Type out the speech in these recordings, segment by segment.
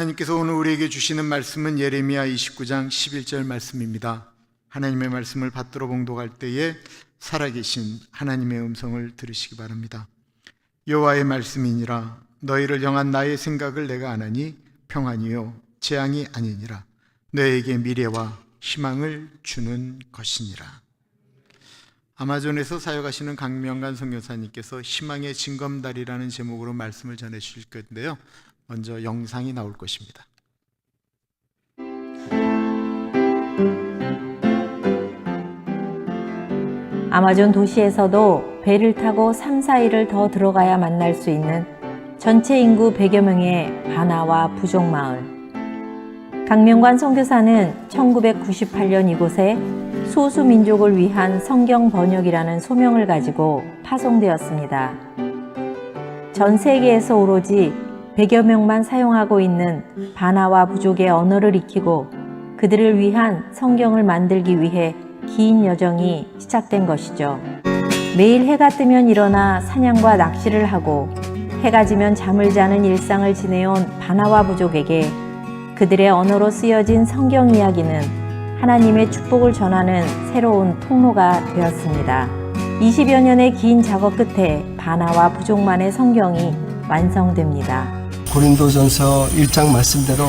하나님께서 오늘 우리에게 주시는 말씀은 예레미야 29장 11절 말씀입니다. 하나님의 말씀을 받들어 봉독할 때에 살아계신 하나님의 음성을 들으시기 바랍니다. 여호와의 말씀이니라. 너희를 향한 나의 생각을 내가 아나니 평안이요 재앙이 아니니라. 너희에게 미래와 희망을 주는 것이니라. 아마존에서 사역하시는 강명관 선교사님께서 희망의 징검다리라는 제목으로 말씀을 전해 주실 건데요, 먼저 영상이 나올 것입니다. 아마존 도시에서도 배를 타고 3, 4일을 더 들어가야 만날 수 있는 전체 인구 100여 명의 바나와 부족 마을. 강명관 선교사는 1998년 이곳에 소수 민족을 위한 성경 번역이라는 소명을 가지고 파송되었습니다. 전 세계에서 오로지 100여 명만 사용하고 있는 바나와 부족의 언어를 익히고 그들을 위한 성경을 만들기 위해 긴 여정이 시작된 것이죠. 매일 해가 뜨면 일어나 사냥과 낚시를 하고 해가 지면 잠을 자는 일상을 지내온 바나와 부족에게 그들의 언어로 쓰여진 성경 이야기는 하나님의 축복을 전하는 새로운 통로가 되었습니다. 20여 년의 긴 작업 끝에 바나와 부족만의 성경이 완성됩니다. 고린도전서 1장 말씀대로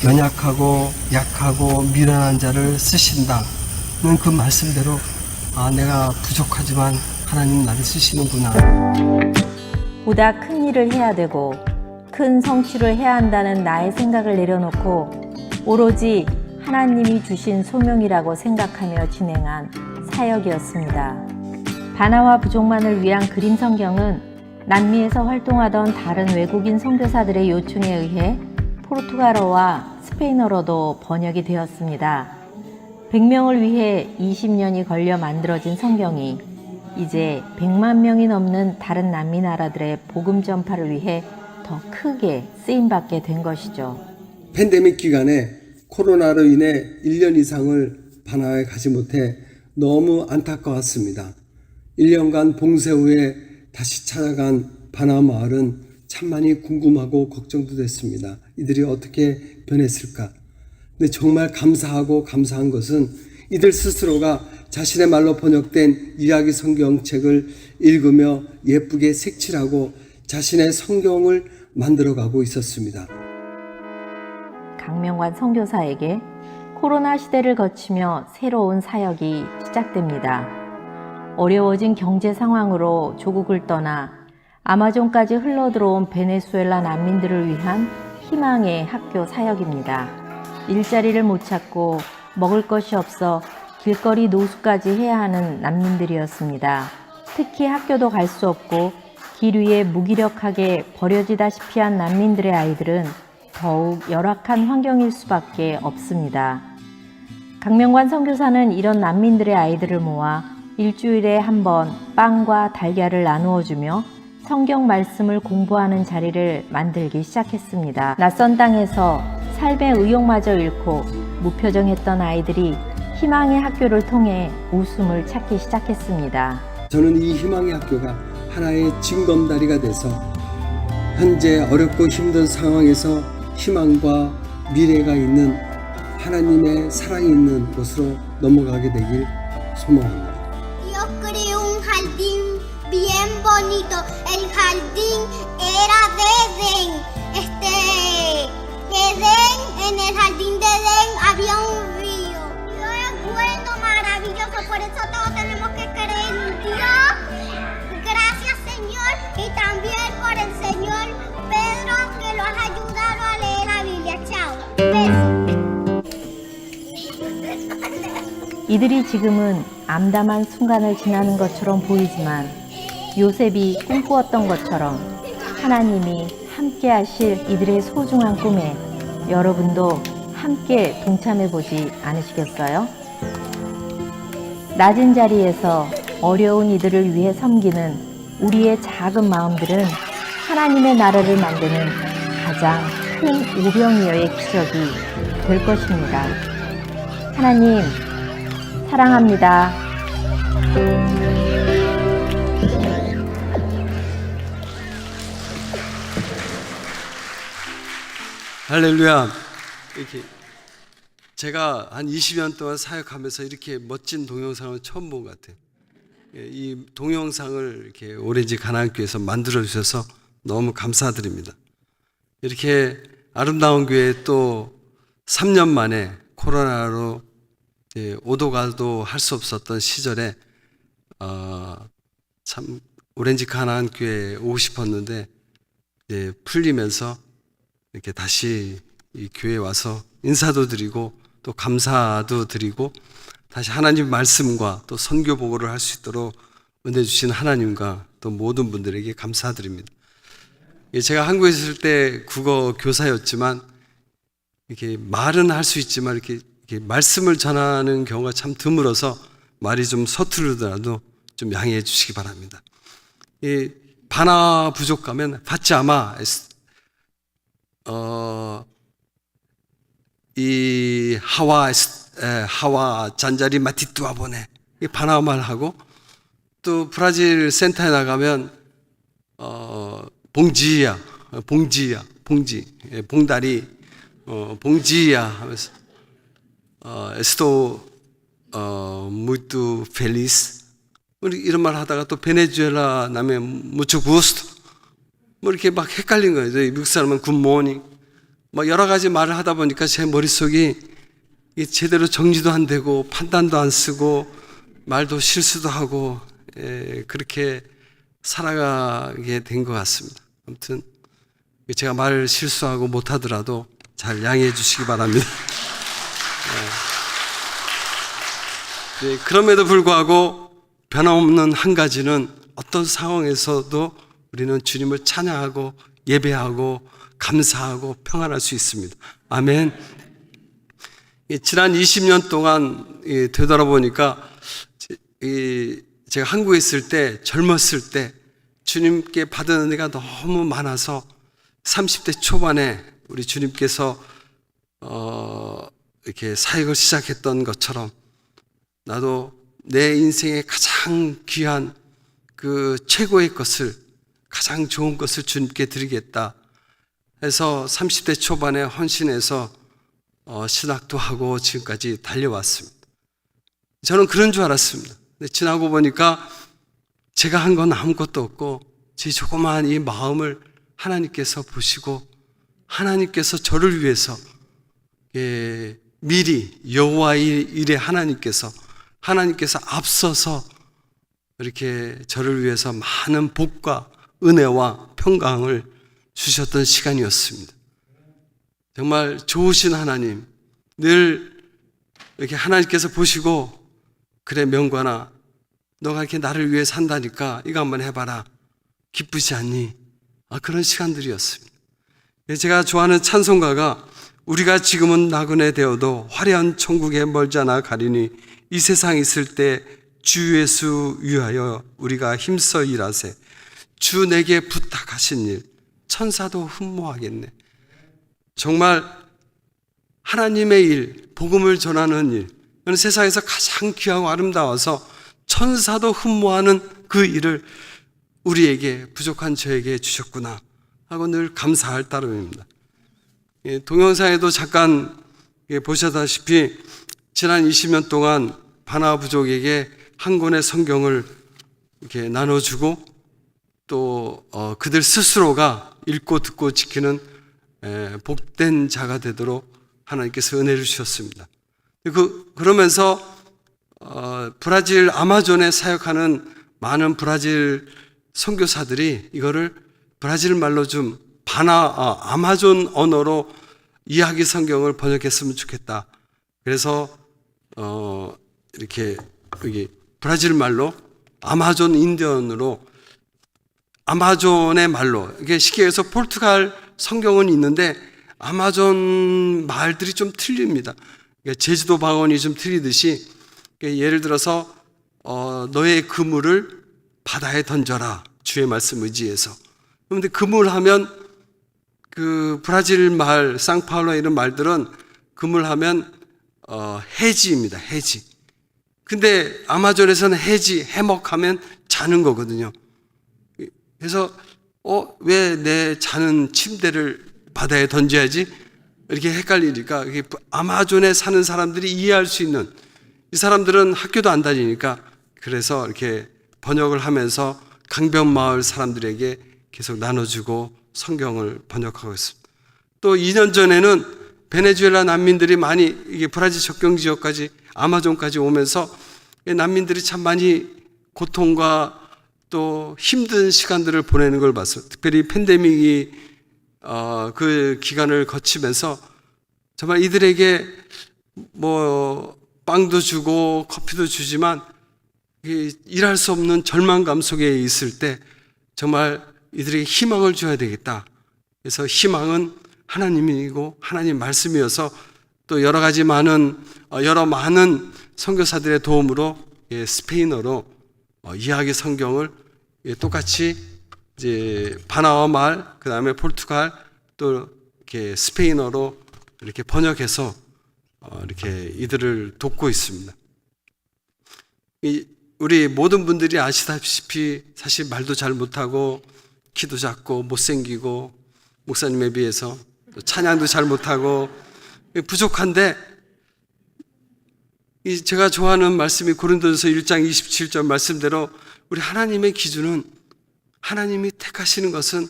연약하고 약하고 미련한 자를 쓰신다는 그 말씀대로 내가 부족하지만 하나님 나를 쓰시는구나. 보다 큰 일을 해야 되고 큰 성취를 해야 한다는 나의 생각을 내려놓고 오로지 하나님이 주신 소명이라고 생각하며 진행한 사역이었습니다. 바나와 부족만을 위한 그림 성경은 남미에서 활동하던 다른 외국인 선교사들의 요청에 의해 포르투갈어와 스페인어로도 번역이 되었습니다. 100명을 위해 20년이 걸려 만들어진 성경이 이제 100만 명이 넘는 다른 남미 나라들의 복음 전파를 위해 더 크게 쓰임받게 된 것이죠. 팬데믹 기간에 코로나로 인해 1년 이상을 바나에 가지 못해 너무 안타까웠습니다. 1년간 봉쇄 후에 다시 찾아간 바나 마을은 참 많이 궁금하고 걱정도 됐습니다. 이들이 어떻게 변했을까? 근데 정말 감사한 것은 이들 스스로가 자신의 말로 번역된 이야기 성경책을 읽으며 예쁘게 색칠하고 자신의 성경을 만들어가고 있었습니다. 강명관 선교사에게 코로나 시대를 거치며 새로운 사역이 시작됩니다. 어려워진 경제 상황으로 조국을 떠나 아마존까지 흘러들어온 베네수엘라 난민들을 위한 희망의 학교 사역입니다. 일자리를 못 찾고 먹을 것이 없어 길거리 노숙까지 해야 하는 난민들이었습니다. 특히 학교도 갈 수 없고 길 위에 무기력하게 버려지다시피 한 난민들의 아이들은 더욱 열악한 환경일 수밖에 없습니다. 강명관 선교사는 이런 난민들의 아이들을 모아 일주일에 한 번 빵과 달걀을 나누어 주며 성경 말씀을 공부하는 자리를 만들기 시작했습니다. 낯선 땅에서 삶의 의욕마저 잃고 무표정했던 아이들이 희망의 학교를 통해 웃음을 찾기 시작했습니다. 저는 이 희망의 학교가 하나의 징검다리가 돼서 현재 어렵고 힘든 상황에서 희망과 미래가 있는 하나님의 사랑이 있는 곳으로 넘어가게 되길 소망합니다. Dios creó un jardín bien bonito. El jardín era de Edén. Edén, en el jardín de Edén había un río. Dios es bueno, maravilloso, por eso todos tenemos que creer en Dios. Gracias, Señor, y también por el Señor Pedro, que lo has ayudado a leer la Biblia. Chao. Besos. 이들이 지금은 암담한 순간을 지나는 것처럼 보이지만 요셉이 꿈꾸었던 것처럼 하나님이 함께 하실 이들의 소중한 꿈에 여러분도 함께 동참해 보지 않으시겠어요? 낮은 자리에서 어려운 이들을 위해 섬기는 우리의 작은 마음들은 하나님의 나라를 만드는 가장 큰 오병이어의 기적이 될 것입니다. 하나님, 사랑합니다. 할렐루야. 이렇게 제가 한 20년 동안 사역하면서 이렇게 멋진 동영상을 처음 본 것 같아요. 이 동영상을 이렇게 오렌지 가나안교회에서 만들어 주셔서 너무 감사드립니다. 이렇게 아름다운 교회 또 3년 만에 코로나로 오도 가도 할 수 없었던 시절에 참 오렌지 가나안교회에 오고 싶었는데 풀리면서 이렇게 다시 이 교회에 와서 인사도 드리고 또 감사도 드리고 다시 하나님 말씀과 또 선교 보고를 할 수 있도록 은혜 주신 하나님과 또 모든 분들에게 감사드립니다. 제가 한국에 있을 때 국어 교사였지만 이렇게 말은 할 수 있지만 이렇게 말씀을 전하는 경우가 참 드물어서 말이 좀 서투르더라도 좀 양해해 주시기 바랍니다. 이 바나 부족 가면 파짜마 이 하와 잔자리 마티뚜아 보네 이 바나 말하고 또 브라질 센터에 나가면 봉지 봉다리 봉지야 하면서 estou muito feliz 이런 말 하다가 또 베네수엘라 나면 mucho gusto 뭐 이렇게 막 헷갈린 거예요. 미국 사람은 굿모닝 막 여러 가지 말을 하다 보니까 제 머릿속이 제대로 정리도 안 되고 판단도 안 쓰고 말도 실수도 하고 그렇게 살아가게 된 것 같습니다. 아무튼 제가 말 실수하고 못하더라도 잘 양해해 주시기 바랍니다. 그럼에도 불구하고 변함없는 한 가지는 어떤 상황에서도 우리는 주님을 찬양하고 예배하고 감사하고 평안할 수 있습니다. 아멘. 지난 20년 동안 되돌아보니까 제가 한국에 있을 때 젊었을 때 주님께 받은 은혜가 너무 많아서 30대 초반에 우리 주님께서 이렇게 사역을 시작했던 것처럼 나도 내 인생의 가장 귀한 그 최고의 것을 가장 좋은 것을 주님께 드리겠다 해서 30대 초반에 헌신해서 신학도 하고 지금까지 달려왔습니다. 저는 그런 줄 알았습니다. 근데 지나고 보니까 제가 한 건 아무것도 없고 제 조그마한 이 마음을 하나님께서 보시고 하나님께서 저를 위해서 미리 여호와의 일에 하나님께서 앞서서 이렇게 저를 위해서 많은 복과 은혜와 평강을 주셨던 시간이었습니다. 정말 좋으신 하나님, 늘 이렇게 하나님께서 보시고 그래 명관아 너가 이렇게 나를 위해 산다니까 이거 한번 해봐라. 기쁘지 않니? 그런 시간들이었습니다. 제가 좋아하는 찬송가가 우리가 지금은 나그네 되어도 화려한 천국에 멀지 않아 가리니 이 세상 있을 때 주 예수 위하여 우리가 힘써 일하세. 주 내게 부탁하신 일 천사도 흠모하겠네. 정말 하나님의 일, 복음을 전하는 일, 그건 세상에서 가장 귀하고 아름다워서 천사도 흠모하는 그 일을 우리에게 부족한 저에게 주셨구나 하고 늘 감사할 따름입니다. 동영상에도 잠깐 보셨다시피 지난 20년 동안 바나 부족에게 한 권의 성경을 이렇게 나눠주고 또 그들 스스로가 읽고 듣고 지키는 복된 자가 되도록 하나님께서 은혜를 주셨습니다. 그러면서 브라질 아마존에 사역하는 많은 브라질 선교사들이 이거를 브라질 말로 좀 아마존 언어로 이야기 성경을 번역했으면 좋겠다. 그래서 이렇게 여기 브라질 말로 아마존 인디언으로 아마존의 말로 이게 쉽게 해서 포르투갈 성경은 있는데 아마존 말들이 좀 틀립니다. 제주도 방언이 좀 틀리듯이 예를 들어서 너의 그물을 바다에 던져라 주의 말씀 의지해서. 그런데 그물하면 그 브라질 말 상파울로 이런 말들은 그물하면 해지입니다. 해지. 근데 아마존에서는 해먹하면 자는 거거든요. 그래서 왜 내 자는 침대를 바다에 던져야지? 이렇게 헷갈리니까 이게 아마존에 사는 사람들이 이해할 수 있는, 이 사람들은 학교도 안 다니니까 그래서 이렇게 번역을 하면서 강변마을 사람들에게 계속 나눠주고 성경을 번역하고 있습니다. 또 2년 전에는 베네수엘라 난민들이 많이 이게 브라질 접경 지역까지 아마존까지 오면서 난민들이 참 많이 고통과 또 힘든 시간들을 보내는 걸 봤어요. 특별히 팬데믹이 그 기간을 거치면서 정말 이들에게 뭐 빵도 주고 커피도 주지만 일할 수 없는 절망감 속에 있을 때 정말 이들에게 희망을 줘야 되겠다. 그래서 희망은 하나님이고 하나님 말씀이어서 또 여러 많은 선교사들의 도움으로 스페인어로 이야기 성경을 똑같이 이제 바나와 말, 그 다음에 포르투갈, 또 이렇게 스페인어로 이렇게 번역해서 이렇게 이들을 돕고 있습니다. 우리 모든 분들이 아시다시피 사실 말도 잘 못하고 키도 작고 못생기고 목사님에 비해서 또 찬양도 잘 못하고 부족한데, 제가 좋아하는 말씀이 고린도전서 1장 27절 말씀대로 우리 하나님의 기준은, 하나님이 택하시는 것은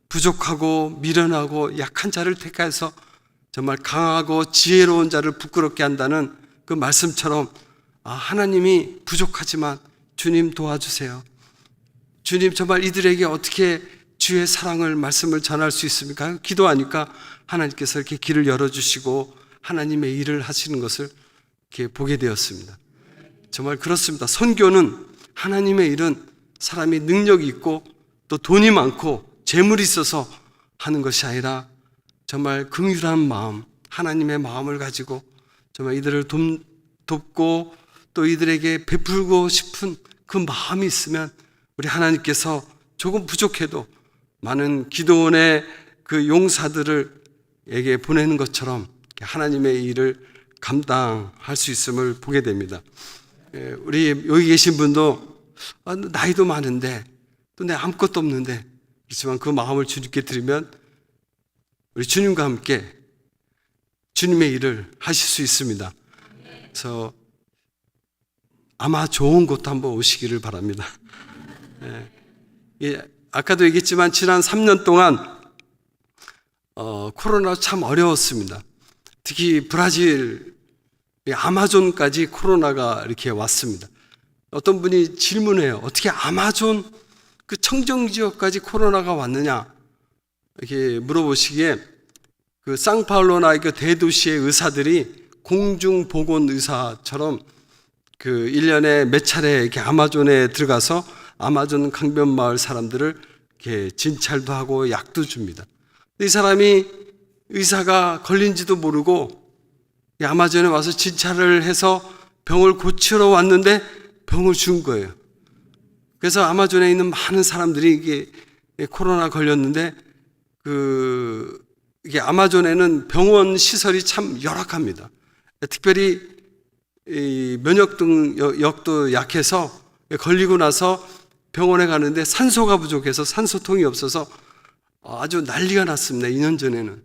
부족하고 미련하고 약한 자를 택해서 정말 강하고 지혜로운 자를 부끄럽게 한다는 그 말씀처럼, 하나님이 부족하지만 주님 도와주세요. 주님 정말 이들에게 어떻게 주의 사랑을 말씀을 전할 수 있습니까? 기도하니까 하나님께서 이렇게 길을 열어주시고 하나님의 일을 하시는 것을 이렇게 보게 되었습니다. 정말 그렇습니다. 선교는, 하나님의 일은 사람이 능력이 있고 또 돈이 많고 재물이 있어서 하는 것이 아니라 정말 긍휼한 마음, 하나님의 마음을 가지고 정말 이들을 돕고 또 이들에게 베풀고 싶은 그 마음이 있으면 우리 하나님께서 조금 부족해도 많은 기도원의 그 용사들에게 보내는 것처럼 하나님의 일을 감당할 수 있음을 보게 됩니다. 우리 여기 계신 분도 나이도 많은데 또 내 아무것도 없는데, 그렇지만 그 마음을 주님께 드리면 우리 주님과 함께 주님의 일을 하실 수 있습니다. 그래서 아마 좋은 곳도 한번 오시기를 바랍니다. 아까도 얘기했지만 지난 3년 동안 코로나 참 어려웠습니다. 특히 브라질 아마존까지 코로나가 이렇게 왔습니다. 어떤 분이 질문해요. 어떻게 아마존 그 청정지역까지 코로나가 왔느냐 이렇게 물어보시기에, 그 상파울로나 그 대도시의 의사들이 공중보건의사처럼 그 1년에 몇 차례 이렇게 아마존에 들어가서 아마존 강변마을 사람들을 이렇게 진찰도 하고 약도 줍니다. 이 사람이 의사가 걸린지도 모르고 아마존에 와서 진찰을 해서 병을 고치러 왔는데 병을 준 거예요. 그래서 아마존에 있는 많은 사람들이 이게 코로나 걸렸는데, 이게 아마존에는 병원 시설이 참 열악합니다. 특별히 이 면역력도 약해서 걸리고 나서 병원에 가는데 산소가 부족해서 산소통이 없어서 아주 난리가 났습니다. 2년 전에는.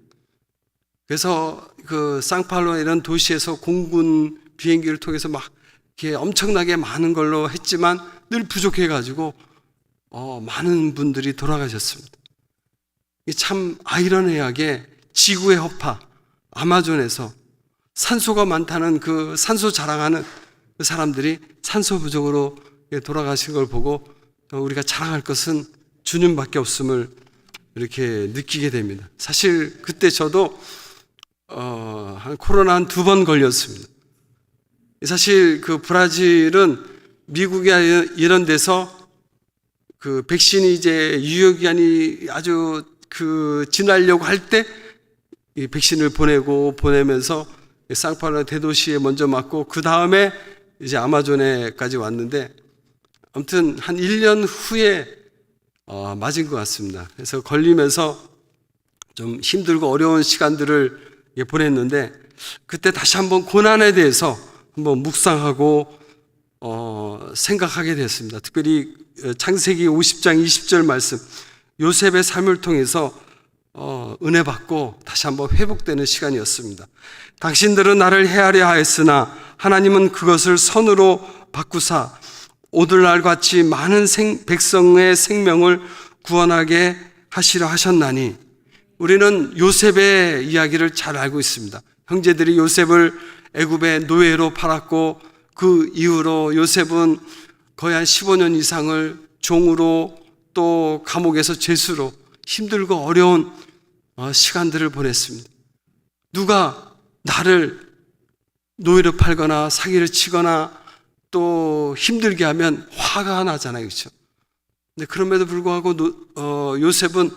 그래서 그 상파울로 이런 도시에서 공군 비행기를 통해서 막 이렇게 엄청나게 많은 걸로 했지만 늘 부족해가지고 많은 분들이 돌아가셨습니다. 참 아이러니하게 지구의 허파 아마존에서 산소가 많다는 그 산소 자랑하는 그 사람들이 산소 부족으로 돌아가신 걸 보고 우리가 자랑할 것은 주님밖에 없음을 이렇게 느끼게 됩니다. 사실 그때 저도 코로나 한 2번 걸렸습니다. 사실 그 브라질은 미국이 이런 데서 그 백신이 이제 유효기간이 아주 지나려고 할 때 이 백신을 보내면서 상파울로 대도시에 먼저 맞고 그 다음에 이제 아마존에까지 왔는데, 아무튼 한 1년 후에 맞은 것 같습니다. 그래서 걸리면서 좀 힘들고 어려운 시간들을 보냈는데, 그때 다시 한번 고난에 대해서 한번 묵상하고 생각하게 됐습니다. 특별히 창세기 50장 20절 말씀, 요셉의 삶을 통해서 은혜 받고 다시 한번 회복되는 시간이었습니다. 당신들은 나를 헤아려 하였으나 하나님은 그것을 선으로 바꾸사 오늘날 같이 많은 백성의 생명을 구원하게 하시려 하셨나니. 우리는 요셉의 이야기를 잘 알고 있습니다. 형제들이 요셉을 애굽의 노예로 팔았고 그 이후로 요셉은 거의 한 15년 이상을 종으로 또 감옥에서 죄수로 힘들고 어려운 시간들을 보냈습니다. 누가 나를 노예로 팔거나 사기를 치거나 또 힘들게 하면 화가 나잖아요, 그렇죠? 근데 그럼에도 불구하고 요셉은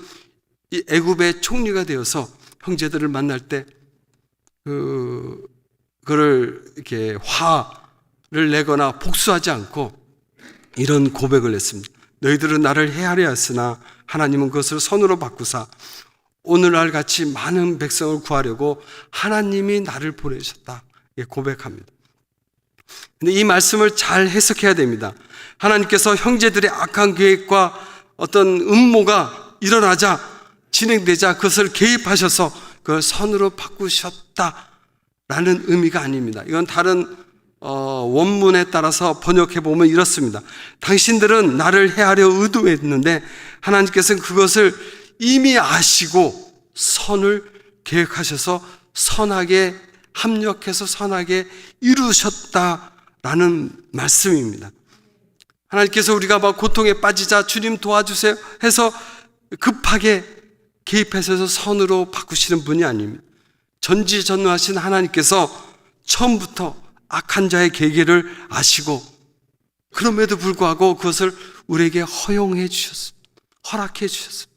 이 애굽의 총리가 되어서 형제들을 만날 때 그를 이렇게 화를 내거나 복수하지 않고 이런 고백을 했습니다. 너희들은 나를 헤아려 했으나 하나님은 그것을 선으로 바꾸사 오늘날 같이 많은 백성을 구하려고 하나님이 나를 보내셨다. 고백합니다. 근데 이 말씀을 잘 해석해야 됩니다. 하나님께서 형제들의 악한 계획과 어떤 음모가 일어나자 진행되자 그것을 개입하셔서 그걸 선으로 바꾸셨다라는 의미가 아닙니다. 이건 다른 원문에 따라서 번역해 보면 이렇습니다. 당신들은 나를 헤아려 의도했는데 하나님께서는 그것을 이미 아시고 선을 계획하셔서 선하게 합력해서 선하게 이루셨다라는 말씀입니다. 하나님께서 우리가 막 고통에 빠지자 주님 도와주세요 해서 급하게 개입해서 선으로 바꾸시는 분이 아닙니다. 전지전능하신 하나님께서 처음부터 악한 자의 계기를 아시고 그럼에도 불구하고 그것을 우리에게 허용해 주셨습니다. 허락해 주셨습니다.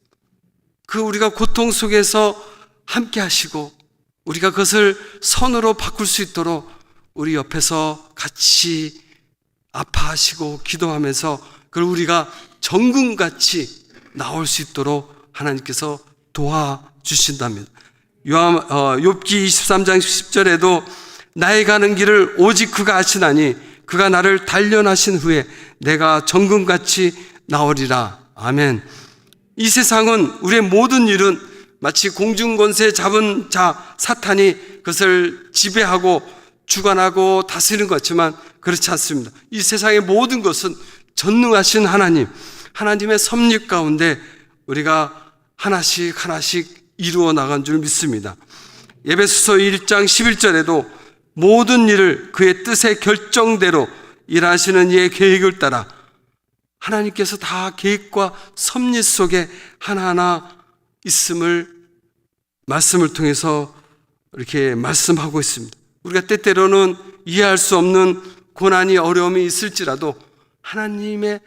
그 우리가 고통 속에서 함께 하시고 우리가 그것을 선으로 바꿀 수 있도록 우리 옆에서 같이 아파하시고 기도하면서 그걸 우리가 정금같이 나올 수 있도록 하나님께서 도와주신다면 욥기 23장 10절에도 나의 가는 길을 오직 그가 아시나니 그가 나를 단련하신 후에 내가 정금같이 나오리라. 아멘. 이 세상은 우리의 모든 일은 마치 공중권세 잡은 자 사탄이 그것을 지배하고 주관하고 다스리는 것 같지만 그렇지 않습니다. 이 세상의 모든 것은 전능하신 하나님, 하나님의 섭리 가운데 우리가 하나씩 이루어 나간 줄 믿습니다. 에베소서 1장 11절에도 모든 일을 그의 뜻의 결정대로 일하시는 이의 계획을 따라 하나님께서 다 계획과 섭리 속에 하나하나 있음을 말씀을 통해서 이렇게 말씀하고 있습니다. 우리가 때때로는 이해할 수 없는 고난이 어려움이 있을지라도 하나님의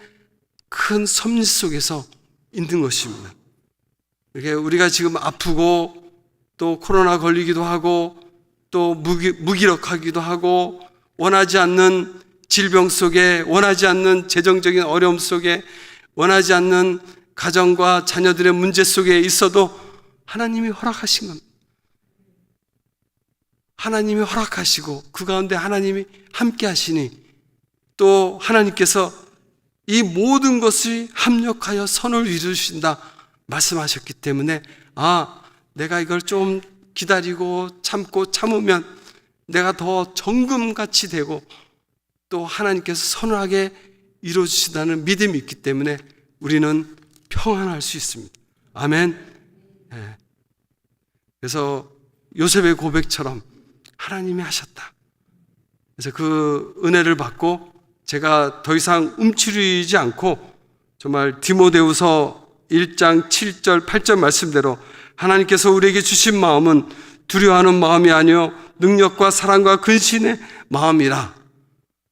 큰 섭리 속에서 있는 것입니다. 이렇게 우리가 지금 아프고 또 코로나 걸리기도 하고 또 무기력하기도 하고 원하지 않는 질병 속에 원하지 않는 재정적인 어려움 속에 원하지 않는 가정과 자녀들의 문제 속에 있어도 하나님이 허락하신 겁니다. 하나님이 허락하시고 그 가운데 하나님이 함께 하시니 또 하나님께서 이 모든 것이 합력하여 선을 이루신다 말씀하셨기 때문에 내가 이걸 좀 기다리고 참으면 내가 더 정금같이 되고 또 하나님께서 선하게 이루어주신다는 믿음이 있기 때문에 우리는 평안할 수 있습니다. 아멘. 네. 그래서 요셉의 고백처럼 하나님이 하셨다. 그래서 그 은혜를 받고 제가 더 이상 움츠리지 않고 정말 디모데후서 1장 7절 8절 말씀대로 하나님께서 우리에게 주신 마음은 두려워하는 마음이 아니요 능력과 사랑과 근신의 마음이라.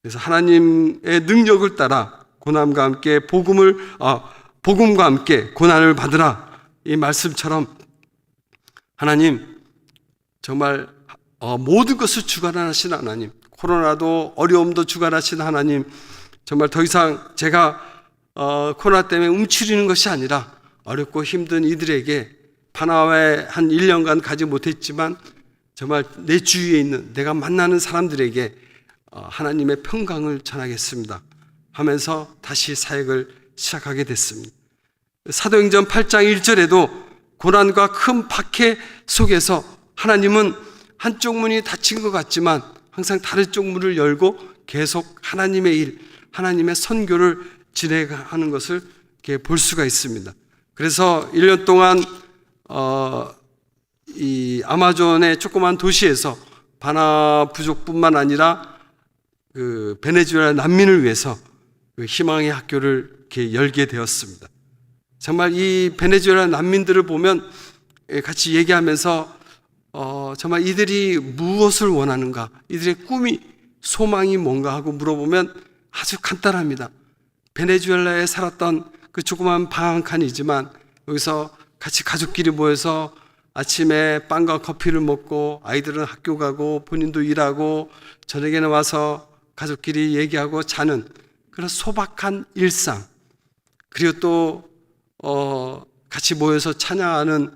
그래서 하나님의 능력을 따라 고난과 함께 복음과 함께 고난을 받으라. 이 말씀처럼 하나님 정말 모든 것을 주관하시는 하나님, 코로나도 어려움도 주관하시는 하나님, 정말 더 이상 제가 코로나 때문에 움츠리는 것이 아니라 어렵고 힘든 이들에게 바나바에 한 1년간 가지 못했지만 정말 내 주위에 있는 내가 만나는 사람들에게 하나님의 평강을 전하겠습니다 하면서 다시 사역을 시작하게 됐습니다. 사도행전 8장 1절에도 고난과 큰 박해 속에서 하나님은 한쪽 문이 닫힌 것 같지만 항상 다른 쪽 문을 열고 계속 하나님의 일, 하나님의 선교를 진행하는 것을 이렇게 볼 수가 있습니다. 그래서 1년 동안 이 아마존의 조그만 도시에서 바나 부족뿐만 아니라 그 베네수엘라 난민을 위해서 그 희망의 학교를 이렇게 열게 되었습니다. 정말 이 베네수엘라 난민들을 보면 같이 얘기하면서 정말 이들이 무엇을 원하는가, 이들의 꿈이, 소망이 뭔가 하고 물어보면 아주 간단합니다. 베네수엘라에 살았던 그 조그만 방 한 칸이지만 여기서 같이 가족끼리 모여서 아침에 빵과 커피를 먹고 아이들은 학교 가고 본인도 일하고 저녁에는 와서 가족끼리 얘기하고 자는 그런 소박한 일상, 그리고 또 같이 모여서 찬양하는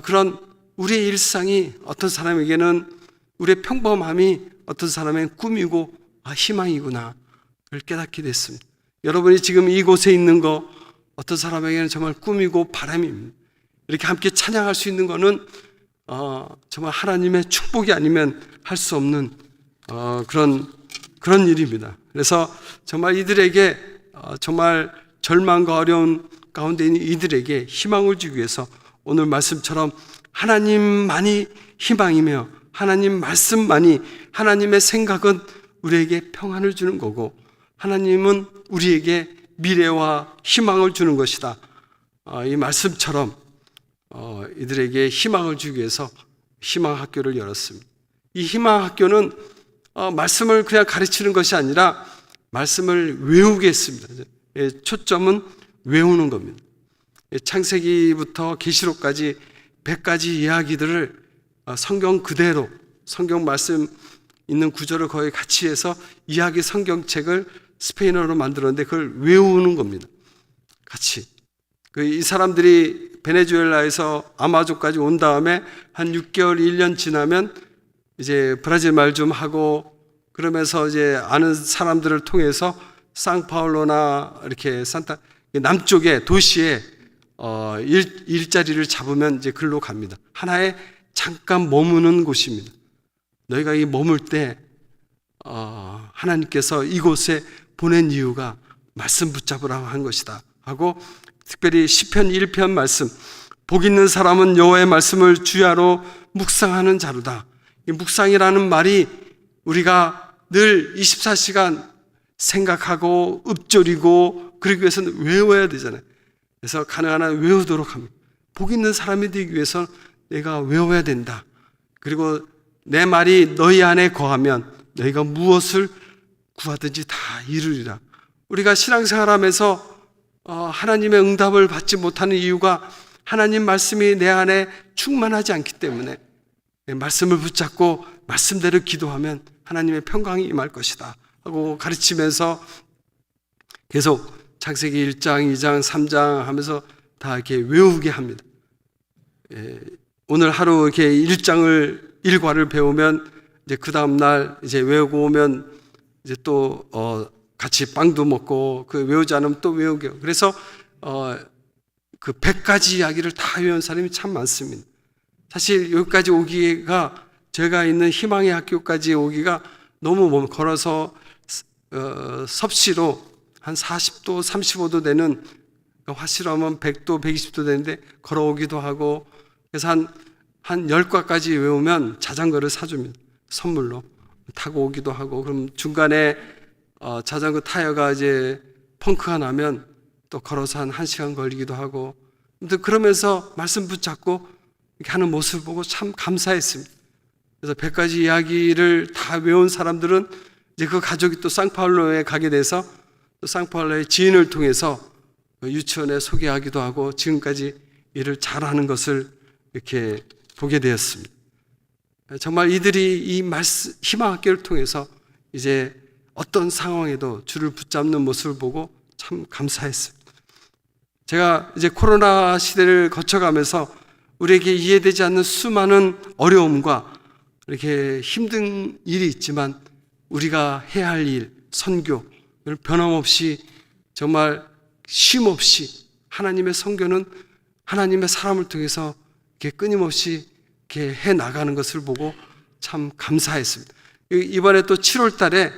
그런 우리의 일상이 어떤 사람에게는 우리의 평범함이 어떤 사람의 꿈이고 희망이구나 를 깨닫게 됐습니다. 여러분이 지금 이곳에 있는 거 어떤 사람에게는 정말 꿈이고 바람입니다. 이렇게 함께 찬양할 수 있는 거는 정말 하나님의 축복이 아니면 할 수 없는 그런 일입니다. 그래서 정말 이들에게 정말 절망과 어려운 가운데 있는 이들에게 희망을 주기 위해서 오늘 말씀처럼 하나님만이 희망이며 하나님 말씀만이, 하나님의 생각은 우리에게 평안을 주는 거고 하나님은 우리에게 미래와 희망을 주는 것이다. 이 말씀처럼 이들에게 희망을 주기 위해서 희망학교를 열었습니다. 이 희망학교는 말씀을 그냥 가르치는 것이 아니라 말씀을 외우게 했습니다. 초점은 외우는 겁니다. 창세기부터 계시록까지 100가지 이야기들을 성경 그대로, 성경 말씀 있는 구절을 거의 같이 해서 이야기 성경책을 스페인어로 만들었는데 그걸 외우는 겁니다. 같이. 이 사람들이 베네수엘라에서 아마존까지 온 다음에 한 6개월, 1년 지나면 이제 브라질 말 좀 하고 그러면서 이제 아는 사람들을 통해서 상파울로나 이렇게 남쪽의 도시에 일자리를 잡으면 이제 글로 갑니다. 하나의 잠깐 머무는 곳입니다. 너희가 이 머물 때 하나님께서 이곳에 보낸 이유가 말씀 붙잡으라고 한 것이다 하고, 특별히 시편 1편 말씀, 복 있는 사람은 여호와의 말씀을 주야로 묵상하는 자로다. 이 묵상이라는 말이 우리가 늘 24시간 생각하고 읊조리고 그러기 위해서는 외워야 되잖아요. 그래서 가능한 한 외우도록 합니다. 복 있는 사람이 되기 위해서 내가 외워야 된다. 그리고 내 말이 너희 안에 거하면 너희가 무엇을 구하든지 다 이루리라. 우리가 신앙생활하면서 하나님의 응답을 받지 못하는 이유가 하나님 말씀이 내 안에 충만하지 않기 때문에, 말씀을 붙잡고 말씀대로 기도하면 하나님의 평강이 임할 것이다 하고 가르치면서 계속 창세기 1장, 2장, 3장 하면서 다 이렇게 외우게 합니다. 오늘 하루 이렇게 1장을 일과를 배우면 이제 그 다음 날 이제 외우고 오면 이제 또 같이 빵도 먹고 그 외우지 않으면 또 외우게. 그래서 그 100가지 이야기를 다 외운 사람이 참 많습니다. 사실 여기까지 오기가, 제가 있는 희망의 학교까지 오기가 너무 걸어서 섭씨로 한 40도, 35도 되는, 화씨로 하면 100도, 120도 되는데 걸어오기도 하고, 그래서 한 10과까지 외우면 자전거를 사줍니다. 선물로 타고 오기도 하고, 그럼 중간에 자전거 타이어가 이제 펑크가 나면 또 걸어서 한 1시간 걸리기도 하고, 근데 그러면서 말씀 붙잡고 이렇게 하는 모습을 보고 참 감사했습니다. 그래서 100가지 이야기를 다 외운 사람들은 이제 그 가족이 또 상파울로에 가게 돼서 또 상파울로의 지인을 통해서 유치원에 소개하기도 하고 지금까지 일을 잘하는 것을 이렇게 보게 되었습니다. 정말 이들이 이 말씀, 희망학교를 통해서 이제 어떤 상황에도 주를 붙잡는 모습을 보고 참 감사했습니다. 제가 이제 코로나 시대를 거쳐가면서 우리에게 이해되지 않는 수많은 어려움과 이렇게 힘든 일이 있지만 우리가 해야 할 일, 선교를 변함없이 정말 쉼없이, 하나님의 선교는 하나님의 사람을 통해서 이렇게 끊임없이 이렇게 해 나가는 것을 보고 참 감사했습니다. 이번에 또 7월 달에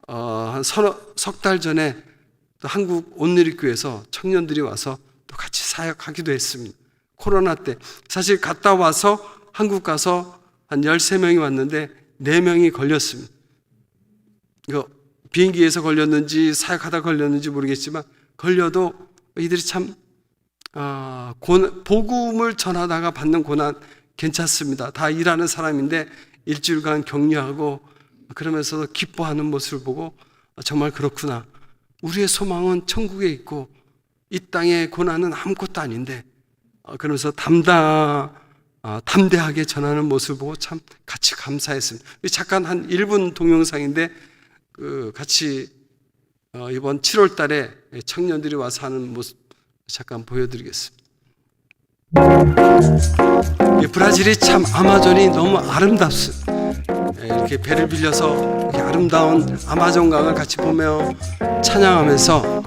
한 석 달 전에 또 한국 온누리교회에서 청년들이 와서 또 같이 사역하기도 했습니다. 코로나 때 사실 갔다 와서 한국 가서 한 13명이 왔는데 4명이 걸렸습니다. 이거 비행기에서 걸렸는지 사역하다 걸렸는지 모르겠지만 걸려도 이들이 참 복음을 전하다가 받는 고난 괜찮습니다. 다 일하는 사람인데 일주일간 격려하고 그러면서도 기뻐하는 모습을 보고 정말 그렇구나. 우리의 소망은 천국에 있고 이 땅의 고난은 아무것도 아닌데 그러면서 담대하게 전하는 모습을 보고 참 같이 감사했습니다. 잠깐 한 1분 동영상인데 같이 이번 7월 달에 청년들이 와서 하는 모습 잠깐 보여드리겠습니다. 브라질이 참 아마존이 너무 아름답습니다. 이렇게 배를 빌려서 이렇게 아름다운 아마존강을 같이 보며 찬양하면서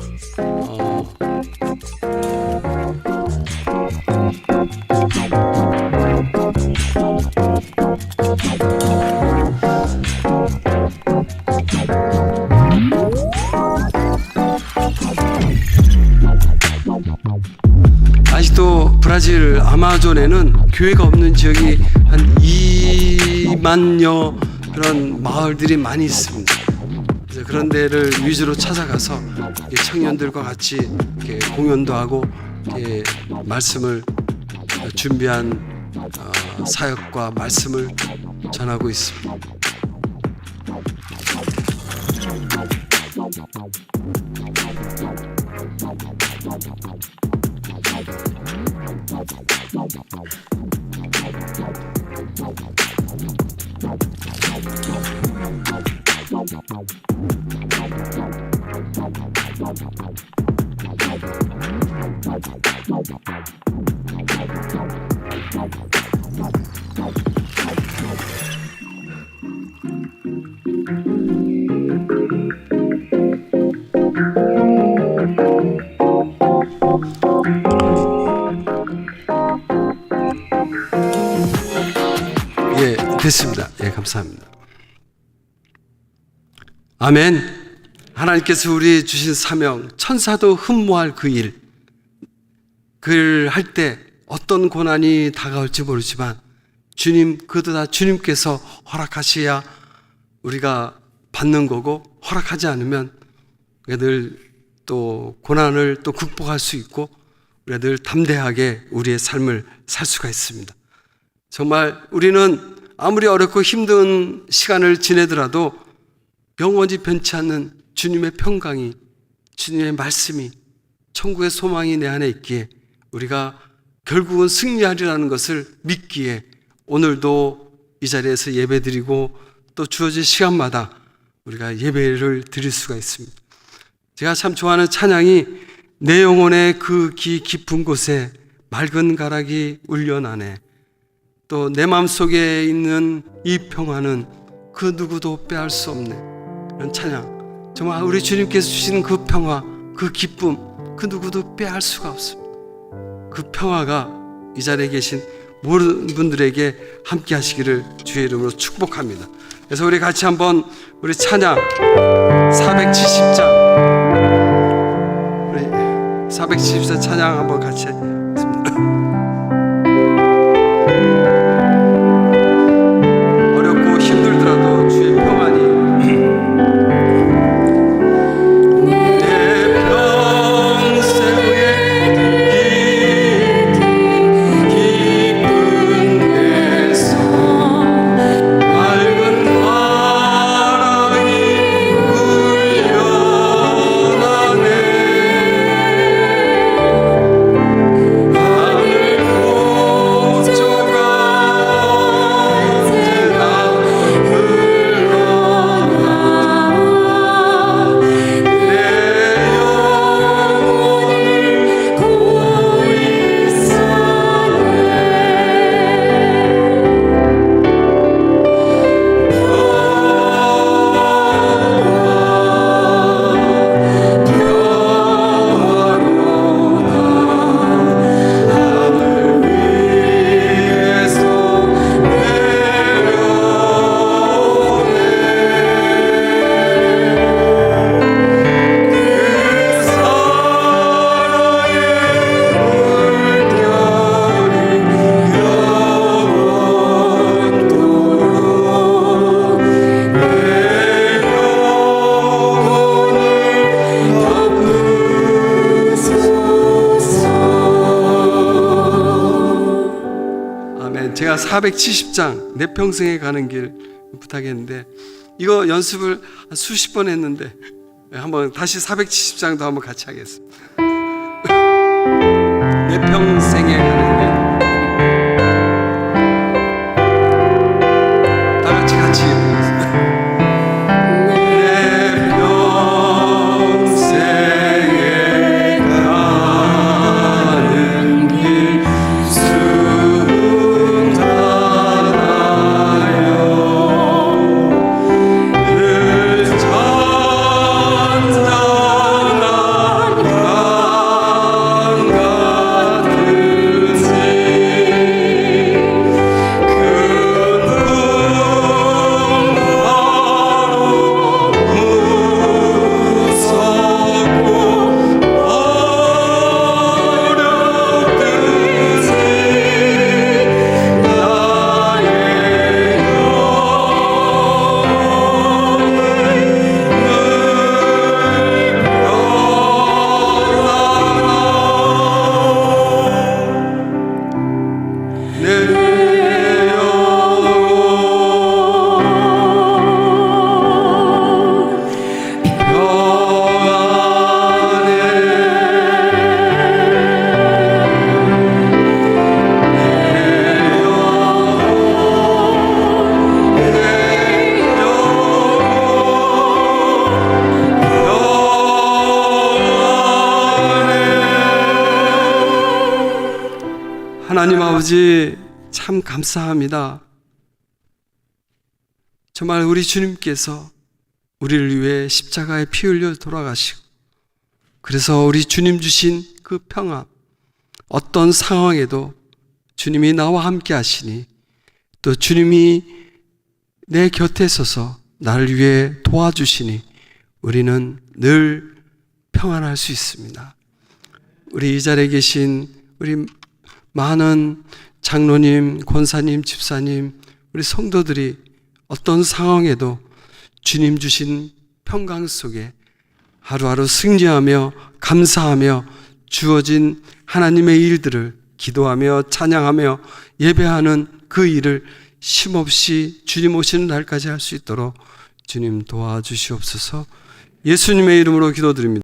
아직도 브라질 아마존에는 교회가 없는 지역이 한 2만여 그런 마을들이 많이 있습니다. 그런 데를 위주로 찾아가서 청년들과 같이 이렇게 공연도 하고 이렇게 말씀을 준비한 사역과 말씀을 전하고 있습니다. 예, 됐습니다. 예, 감사합니다. 아멘. 하나님께서 우리 주신 사명, 천사도 흠모할 그 일, 그를 할 때 어떤 고난이 다가올지 모르지만 주님, 그것도 다 주님께서 허락하셔야 우리가 받는 거고, 허락하지 않으면 우리가 늘 또 고난을 또 극복할 수 있고 우리가 늘 담대하게 우리의 삶을 살 수가 있습니다. 정말 우리는 아무리 어렵고 힘든 시간을 지내더라도 영원히 변치 않는 주님의 평강이, 주님의 말씀이, 천국의 소망이 내 안에 있기에 우리가 결국은 승리하리라는 것을 믿기에 오늘도 이 자리에서 예배드리고 또 주어진 시간마다 우리가 예배를 드릴 수가 있습니다. 제가 참 좋아하는 찬양이 내 영혼의 그 깊은 곳에 맑은 가락이 울려나네. 또 내 마음속에 있는 이 평화는 그 누구도 빼앗을 수 없네. 이런 찬양. 정말 우리 주님께서 주시는 그 평화, 그 기쁨, 그 누구도 빼앗을 수가 없습니다. 그 평화가 이 자리에 계신 모든 분들에게 함께 하시기를 주의 이름으로 축복합니다. 그래서 우리 같이 한번 우리 찬양 470장, 우리 470장 찬양 한번 같이 하겠습니다. 어렵고 힘들더라도 주의 평안이 하늘 제가 470장 내 평생에 가는 길 부탁했는데 이거 연습을 한 수십 번 했는데 한번 다시 470장도 한번 같이 하겠습니다. 내 평생에 가는 길. 다 같이 부르겠습니다. 내 평생에 가는 길 하나님 아버지 참 감사합니다. 정말 우리 주님께서 우리를 위해 십자가에 피 흘려 돌아가시고 그래서 우리 주님 주신 그 평안 어떤 상황에도 주님이 나와 함께 하시니 또 주님이 내 곁에 서서 나를 위해 도와주시니 우리는 늘 평안할 수 있습니다. 우리 이 자리에 계신 우리 많은 장로님, 권사님, 집사님, 우리 성도들이 어떤 상황에도 주님 주신 평강 속에 하루하루 승리하며 감사하며 주어진 하나님의 일들을 기도하며 찬양하며 예배하는 그 일을 쉼없이 주님 오시는 날까지 할 수 있도록 주님 도와주시옵소서. 예수님의 이름으로 기도드립니다.